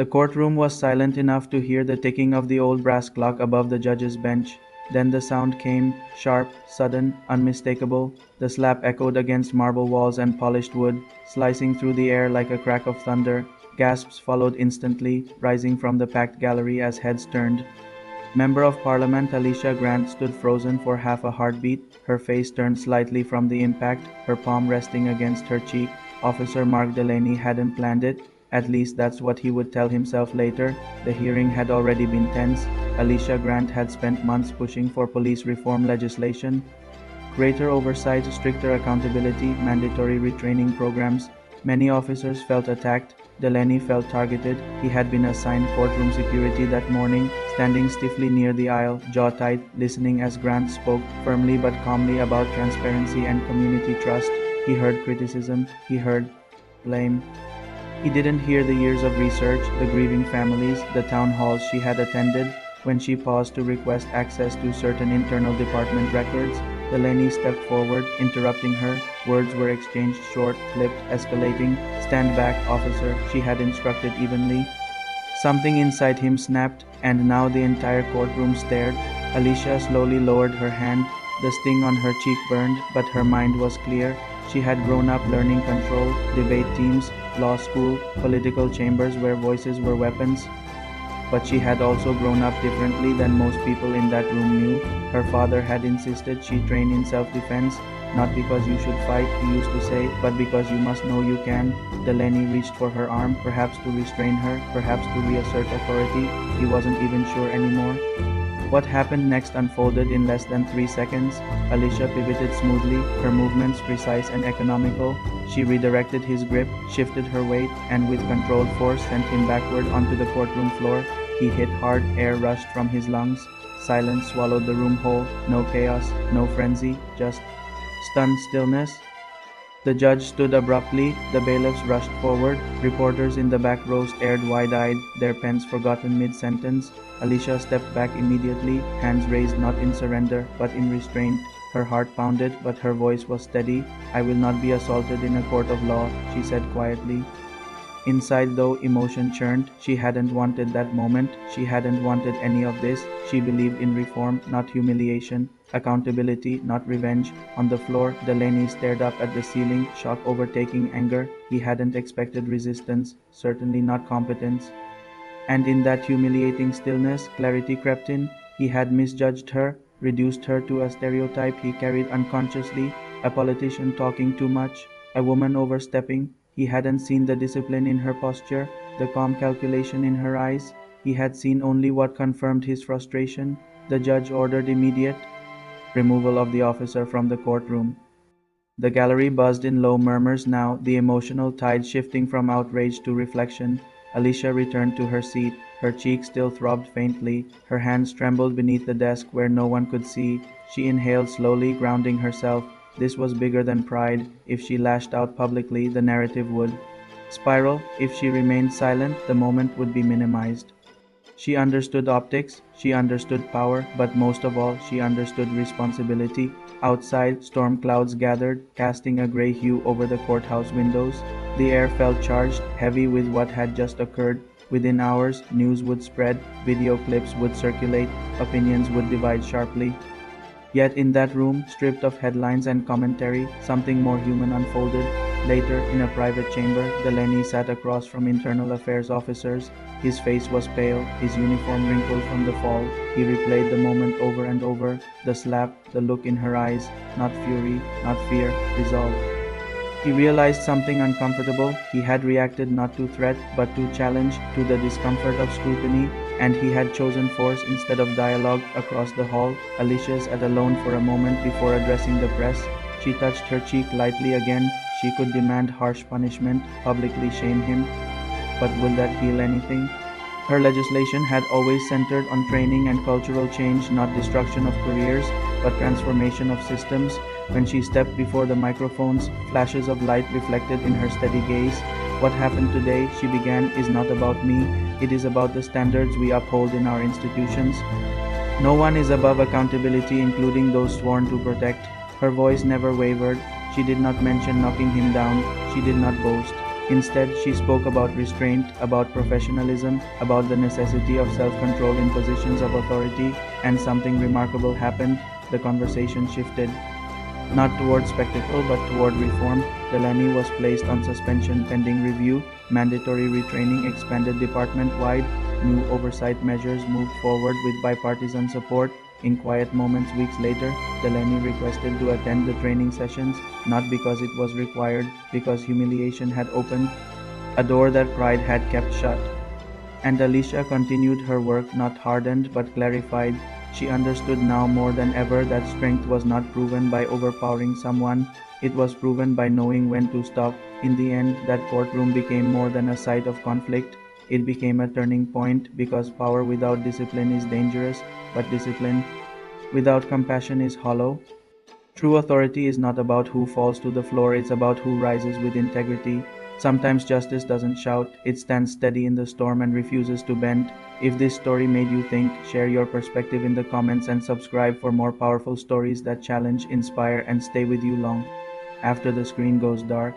The courtroom was silent enough to hear the ticking of the old brass clock above the judge's bench. Then the sound came, sharp, sudden, unmistakable. The slap echoed against marble walls and polished wood, slicing through the air like a crack of thunder. Gasps followed instantly, rising from the packed gallery as heads turned. Member of Parliament Alicia Grant stood frozen for half a heartbeat, her face turned slightly from the impact, her palm resting against her cheek. Officer Mark Delaney hadn't planned it. At least that's what he would tell himself later. The hearing had already been tense. Alicia Grant had spent months pushing for police reform legislation, greater oversight, stricter accountability, mandatory retraining programs. Many officers felt attacked. Delaney felt targeted. He had been assigned courtroom security that morning, standing stiffly near the aisle, jaw tight, listening as Grant spoke, firmly but calmly, about transparency and community trust. He heard criticism. He heard blame. He didn't hear the years of research, the grieving families, the town halls she had attended. When she paused to request access to certain internal department records, Delaney stepped forward, interrupting her. Words were exchanged short, clipped, escalating. "Stand back, officer," she had instructed evenly. Something inside him snapped, and now the entire courtroom stared. Alicia slowly lowered her hand. The sting on her cheek burned, but her mind was clear. She had grown up learning control, debate teams, law school, political chambers where voices were weapons. But she had also grown up differently than most people in that room knew. Her father had insisted she train in self-defense, not because you should fight, he used to say, but because you must know you can. Delaney reached for her arm, perhaps to restrain her, perhaps to reassert authority. He wasn't even sure anymore. What happened next unfolded in less than 3 seconds. Alicia pivoted smoothly, her movements precise and economical. She redirected his grip, shifted her weight, and with controlled force sent him backward onto the courtroom floor. He hit hard, air rushed from his lungs. Silence swallowed the room whole. No chaos, no frenzy, just stunned stillness. The judge stood abruptly. The bailiffs rushed forward. Reporters in the back row stared wide-eyed, their pens forgotten mid-sentence. Alicia stepped back immediately, hands raised not in surrender, but in restraint. Her heart pounded, but her voice was steady. "I will not be assaulted in a court of law," she said quietly. Inside, though, emotion churned. She hadn't wanted that moment. She hadn't wanted any of this. She believed in reform, not humiliation. Accountability, not revenge. On the floor, Delaney stared up at the ceiling, shock overtaking anger. He hadn't expected resistance, certainly not competence. And in that humiliating stillness, clarity crept in. He had misjudged her, reduced her to a stereotype he carried unconsciously, a politician talking too much, a woman overstepping. He hadn't seen the discipline in her posture, the calm calculation in her eyes. He had seen only what confirmed his frustration. The judge ordered immediate removal of the officer from the courtroom. The gallery buzzed in low murmurs now, the emotional tide shifting from outrage to reflection. Alicia returned to her seat. Her cheek still throbbed faintly. Her hands trembled beneath the desk where no one could see. She inhaled slowly, grounding herself. This was bigger than pride. If she lashed out publicly, the narrative would spiral. If she remained silent, the moment would be minimized. She understood optics, she understood power, but most of all, she understood responsibility. Outside, storm clouds gathered, casting a gray hue over the courthouse windows. The air felt charged, heavy with what had just occurred. Within hours, news would spread, video clips would circulate, opinions would divide sharply. Yet in that room, stripped of headlines and commentary, something more human unfolded. Later, in a private chamber, Delaney sat across from internal affairs officers. His face was pale, his uniform wrinkled from the fall. He replayed the moment over and over, the slap, the look in her eyes, not fury, not fear, resolve. He realized something uncomfortable. He had reacted not to threat, but to challenge, to the discomfort of scrutiny, and he had chosen force instead of dialogue. Across the hall, Alicia's at alone for a moment before addressing the press. She touched her cheek lightly again. She could demand harsh punishment, publicly shame him. But would that heal anything? Her legislation had always centered on training and cultural change, not destruction of careers, but transformation of systems. When she stepped before the microphones, flashes of light reflected in her steady gaze. "What happened today," she began, "is not about me. It is about the standards we uphold in our institutions. No one is above accountability, including those sworn to protect." Her voice never wavered. She did not mention knocking him down. She did not boast. Instead, she spoke about restraint, about professionalism, about the necessity of self-control in positions of authority, and something remarkable happened. The conversation shifted. Not toward spectacle but toward reform. Delaney was placed on suspension pending review, mandatory retraining expanded department-wide, new oversight measures moved forward with bipartisan support. In quiet moments weeks later, Delaney requested to attend the training sessions, not because it was required, because humiliation had opened, a door that pride had kept shut. And Alicia continued her work, not hardened but clarified. She understood now more than ever that strength was not proven by overpowering someone, it was proven by knowing when to stop. In the end, that courtroom became more than a site of conflict. It became a turning point because power without discipline is dangerous, but discipline without compassion is hollow. True authority is not about who falls to the floor, it's about who rises with integrity. Sometimes justice doesn't shout, it stands steady in the storm and refuses to bend. If this story made you think, share your perspective in the comments and subscribe for more powerful stories that challenge, inspire, and stay with you long after the screen goes dark.